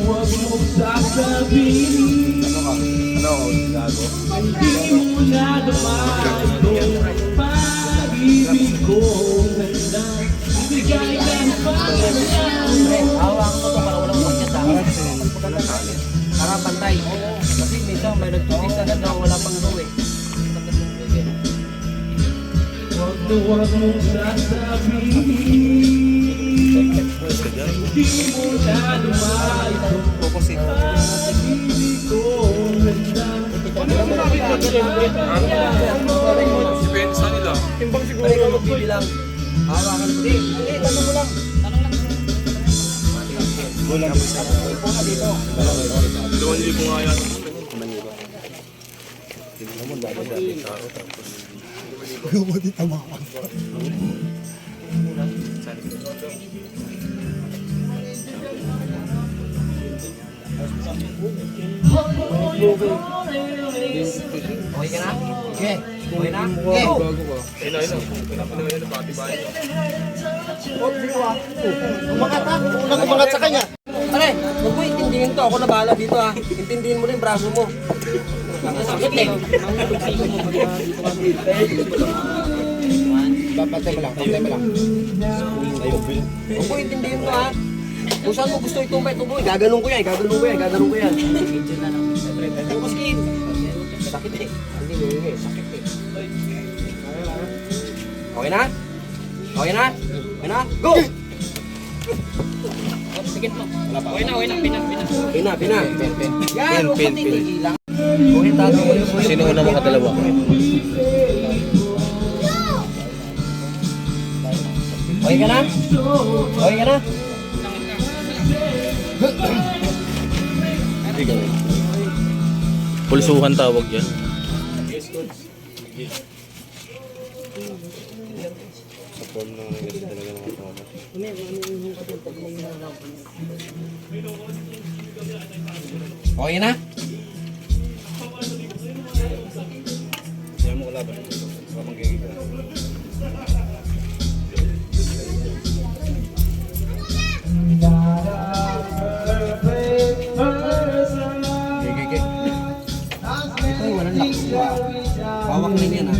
Huwag mong sasabihin hindi mo na lumayo pag-ibig kong ganda. Ibigay ka na pangalaman. Hawak mo ito para walang umakit sa akin. Para pantay. Kasi minsan may nagtutisa na daw wala pang ruwe. Huwag mong sasabihin hindi mo na lumayo pag-ibig kong ganda. Depende sa nila. Timbang siguro ikaw magbibilang. Hawakan mo din. Hindi, tanong mo lang. Tanong lang. Bulan. Ipo na dito. 2,000 nga yan. Okay ka na? Okay. Okay na? Okay. Ina. Pinapanaw yan ang pati bahay. Umangat ha? Unang umangat sa kanya. Pare, huwag mo intindihin to. Ako na bahala dito ha. Intindihin mo rin yung braso mo. Sakit eh. Pantay mo lang. Huwag mo intindihin to ha. Kung saan mo gusto itumbay, gaganon ko yan. Tapos kin. Sakit eh. Hindi mo yun eh. Sakit eh. Okay na? Okay na? Okay na? Go! Sige mo. Okay na. Pina. Yan, huwag mo titigilan. Okay, tato mo yun. Sino una mga dalawa? Okay ka na? Okay ka na? Pulsuhan tawag yan. Okay na? Ito yung walang lakas mo. Bawak na yan ha.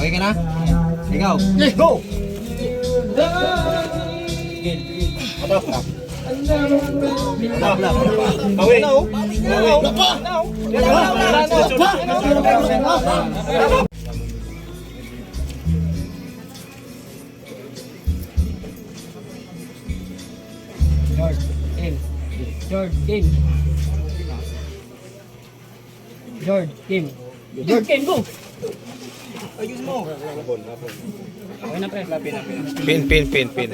Okay ka na? Ikaw. Go! Patap lang. Away! George Kim, go! Ayos mo. Okay na pre. Pin.